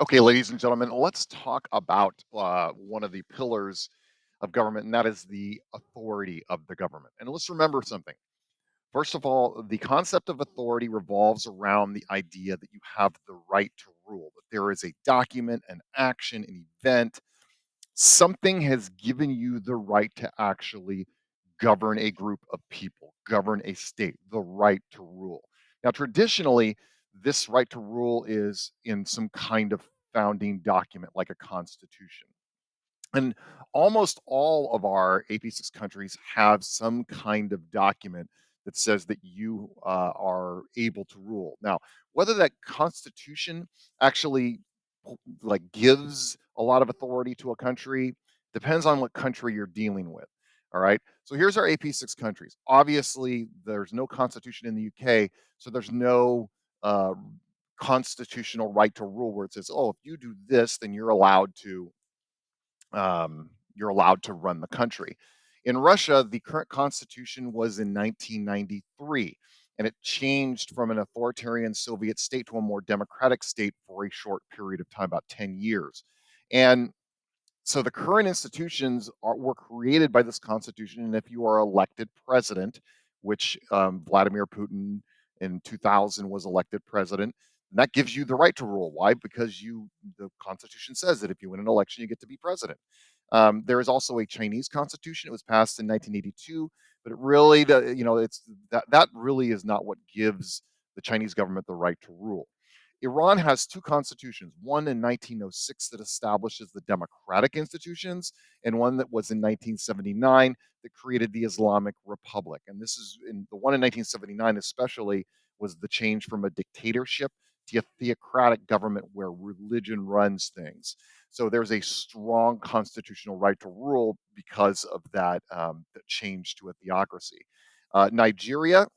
Okay, ladies and gentlemen, let's talk about one of the pillars of government, and that is the authority of the government. And let's remember something. First of all, the concept of authority revolves around the idea that you have the right to rule, that there is a document, an action, an event, something has given you the right to actually govern a group of people, govern a state, the right to rule. Now, traditionally, this right to rule is in some kind of founding document like a constitution. And almost all of our AP6 countries have some kind of document that says that you are able to rule. Now, whether that constitution actually like gives a lot of authority to a country depends on what country you're dealing with. All right. So here's our AP6 countries. Obviously, there's no constitution in the UK, so there's no uh, constitutional right to rule where it says, oh, if you do this, then you're allowed to run the country. In Russia, the current constitution was in 1993, and it changed from an authoritarian Soviet state to a more democratic state for a short period of time, about 10 years. And so the current institutions were created by this constitution, and if you are elected president, which Vladimir Putin in 2000 was elected president, that gives you the right to rule. Why? Because the Constitution says that if you win an election, you get to be president. There is also a Chinese constitution. It was passed in 1982, but it really, it's that really is not what gives the Chinese government the right to rule. Iran has two constitutions, one in 1906 that establishes the democratic institutions, and one that was in 1979 that created the Islamic Republic. And this is in the one in 1979, especially, was the change from a dictatorship to a theocratic government where religion runs things. So there's a strong constitutional right to rule because of that change to a theocracy. Nigeria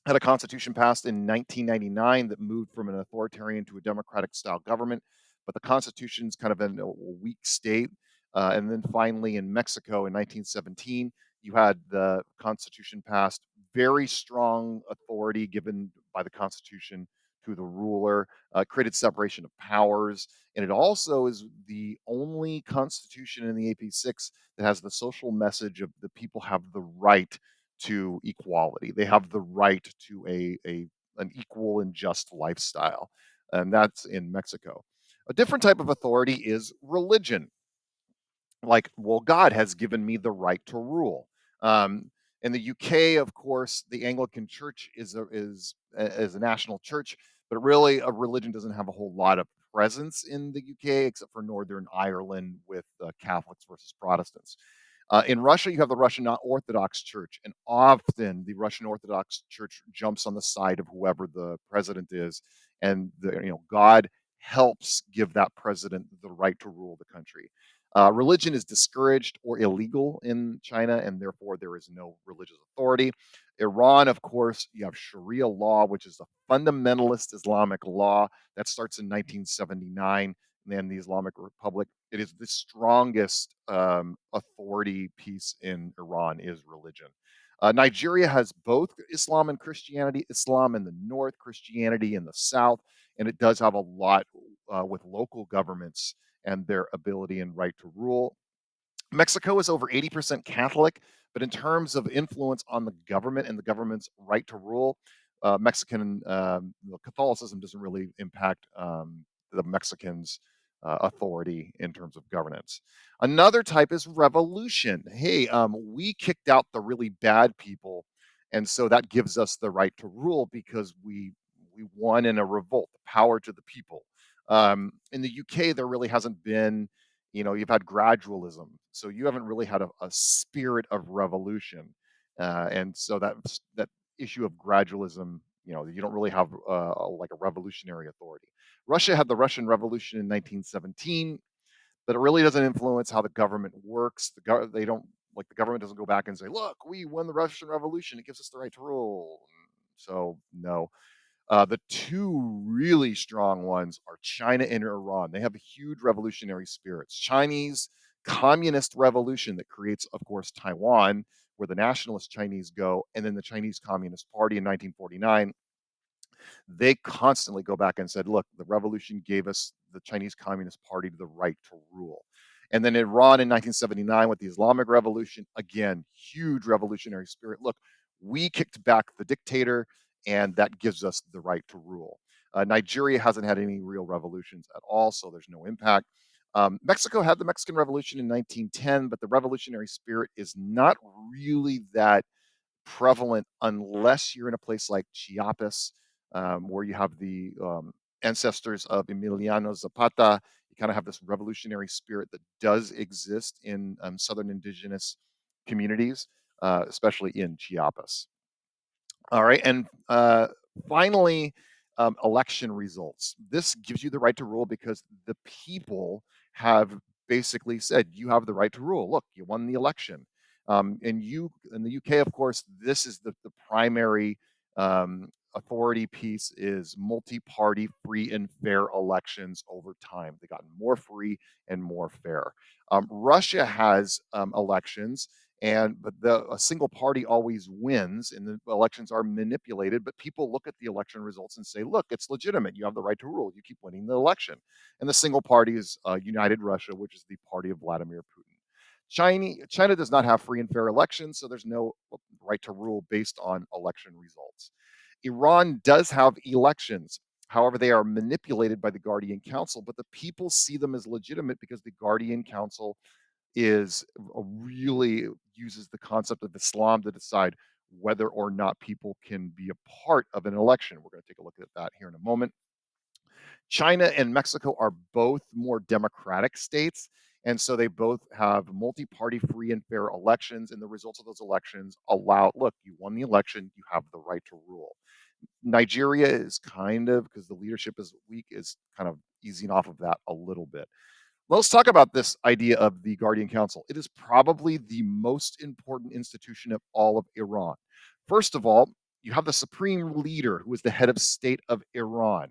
had a constitution passed in 1999 that moved from an authoritarian to a democratic style government, but the constitution's kind of in a weak state. And then finally, in Mexico in 1917, you had the constitution passed, very strong authority given by the constitution to the ruler, created separation of powers, and it also is the only constitution in the AP6 that has the social message of the people have the right to equality. They have the right to a an equal and just lifestyle, and that's in Mexico. A different type of authority is religion. Like, well, God has given me the right to rule. In the UK, of course, the Anglican Church is a national church, but really, a religion doesn't have a whole lot of presence in the UK except for Northern Ireland with Catholics versus Protestants. In Russia, you have the Russian Orthodox Church, and often the Russian Orthodox Church jumps on the side of whoever the president is, and God helps give that president the right to rule the country. Religion is discouraged or illegal in China, and therefore there is no religious authority. Iran, of course, you have Sharia law, which is a fundamentalist Islamic law that starts in 1979. And then the Islamic Republic, it is the strongest authority piece in Iran is religion. Nigeria has both Islam and Christianity, Islam in the north, Christianity in the south, and it does have a lot with local governments and their ability and right to rule. Mexico is over 80% Catholic, but in terms of influence on the government and the government's right to rule, Mexican Catholicism doesn't really impact the Mexicans' authority in terms of governance. Another type is revolution. Hey, we kicked out the really bad people, and so that gives us the right to rule because we won in a revolt. Power to the people. In the UK, there really hasn't been, you've had gradualism, so you haven't really had a spirit of revolution, and so that issue of gradualism, you don't really have like a revolutionary authority. Russia had the Russian Revolution in 1917, but it really doesn't influence how the government works. They don't, like, the government doesn't go back and say, "Look, we won the Russian Revolution; it gives us the right to rule." So no, the two really strong ones are China and Iran. They have huge revolutionary spirits. Chinese communist revolution that creates, of course, Taiwan, where the nationalist Chinese go, and then the Chinese Communist Party in 1949. They constantly go back and said, look, the revolution gave us the Chinese Communist Party the right to rule. And then Iran in 1979 with the Islamic Revolution, again, huge revolutionary spirit. Look, we kicked back the dictator, and that gives us the right to rule. Nigeria hasn't had any real revolutions at all, so there's no impact. Mexico had the Mexican Revolution in 1910, but the revolutionary spirit is not really that prevalent unless you're in a place like Chiapas, where you have the ancestors of Emiliano Zapata. You kind of have this revolutionary spirit that does exist in southern indigenous communities, especially in Chiapas. All right, and finally, election results. This gives you the right to rule because the people have basically said you have the right to rule. Look, you won the election. And you in the UK, of course, this is the primary authority piece is multi-party, free and fair elections over time. They've gotten more free and more fair. Russia has elections but a single party always wins and the elections are manipulated, but people look at the election results and say, look, it's legitimate, you have the right to rule, you keep winning the election. And the single party is United Russia, which is the party of Vladimir Putin. China does not have free and fair elections, so there's no right to rule based on election results. Iran does have elections. However, they are manipulated by the Guardian Council, but the people see them as legitimate because the Guardian Council is really uses the concept of Islam to decide whether or not people can be a part of an election. We're going to take a look at that here in a moment. China and Mexico are both more democratic states. And so they both have multi party free and fair elections. And the results of those elections allow, look, you won the election, you have the right to rule. Nigeria is kind of, because the leadership is weak, is kind of easing off of that a little bit. Let's talk about this idea of the Guardian Council. It is probably the most important institution of all of Iran. First of all, you have the supreme leader who is the head of state of Iran.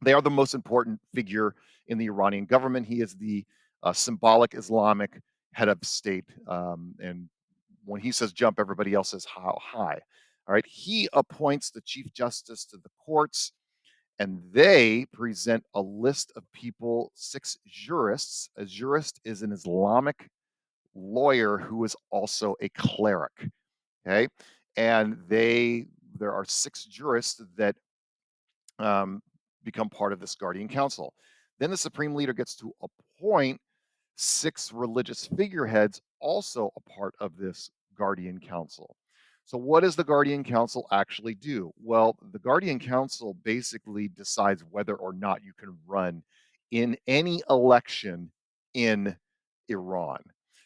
They are the most important figure in the Iranian government. He is the symbolic Islamic head of state. And when he says jump, everybody else says how high. All right. He appoints the chief justice to the courts and they present a list of people, six jurists. A jurist is an Islamic lawyer who is also a cleric. Okay. And there are six jurists that um, become part of this guardian council. Then the supreme leader gets to appoint six religious figureheads, also a part of this guardian council. So, what does the guardian council actually do? Well, the guardian council basically decides whether or not you can run in any election in Iran.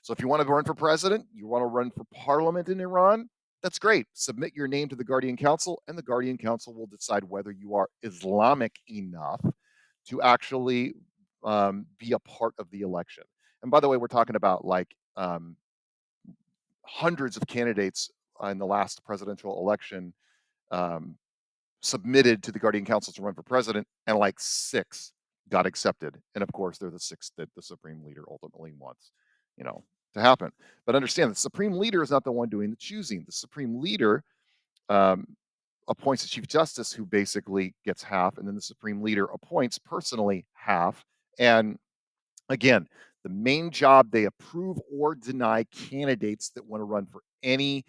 So, if you want to run for president, you want to run for parliament in Iran, that's great. Submit your name to the guardian council, and the guardian council will decide whether you are Islamic enough to actually be a part of the election. And by the way, we're talking about like hundreds of candidates in the last presidential election um, submitted to the Guardian Council to run for president, and like six got accepted. And of course, they're the six that the supreme leader ultimately wants, you know, to happen. But understand, the supreme leader is not the one doing the choosing. The supreme leader um, appoints a chief justice who basically gets half, and then the supreme leader appoints personally half. And again, the main job, they approve or deny candidates that want to run for any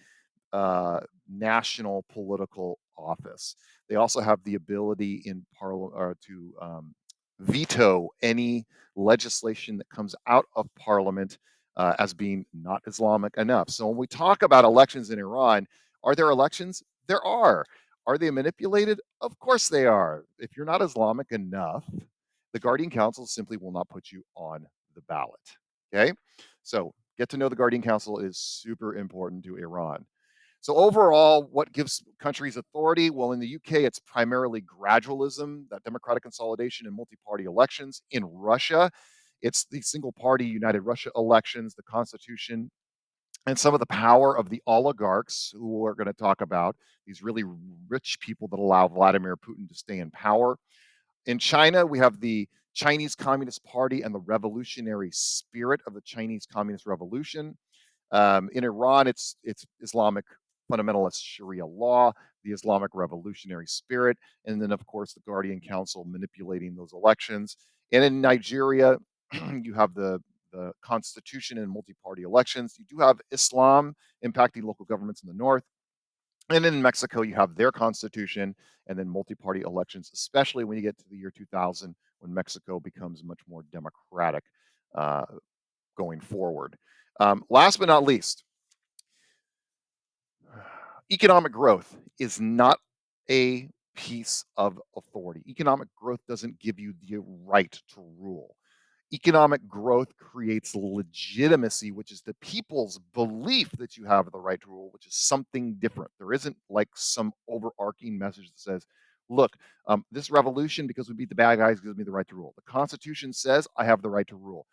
national political office. They also have the ability in parliament to veto any legislation that comes out of parliament as being not Islamic enough. So when we talk about elections in Iran, are there elections? There are. Are they manipulated? Of course they are. If you're not Islamic enough, the Guardian Council simply will not put you on the ballot. Okay. So get to know the Guardian Council is super important to Iran. So overall, what gives countries authority? Well, in the UK, it's primarily gradualism, that democratic consolidation and multi-party elections. In Russia, it's the single-party United Russia elections, the constitution, and some of the power of the oligarchs who we're going to talk about, these really rich people that allow Vladimir Putin to stay in power. In China, we have the Chinese Communist Party and the revolutionary spirit of the Chinese Communist Revolution. In Iran, it's Islamic fundamentalist Sharia law, the Islamic revolutionary spirit, and then of course the Guardian Council manipulating those elections. And in Nigeria, you have the constitution and multi-party elections. You do have Islam impacting local governments in the north. And in Mexico, you have their constitution and then multi-party elections, especially when you get to the year 2000, when Mexico becomes much more democratic uh, going forward. Last but not least, economic growth is not a piece of authority. Economic growth doesn't give you the right to rule. Economic growth creates legitimacy, which is the people's belief that you have the right to rule, which is something different. There isn't like some overarching message that says, look, this revolution, because we beat the bad guys, gives me the right to rule. The Constitution says I have the right to rule.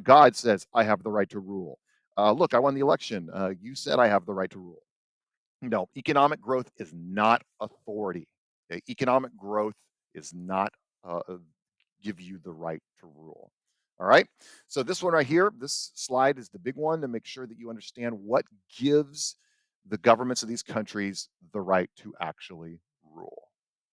God says I have the right to rule. Look, I won the election. You said I have the right to rule. No, economic growth is not authority. Okay? Economic growth is not give you the right to rule. All right. So this one right here, this slide is the big one to make sure that you understand what gives the governments of these countries the right to actually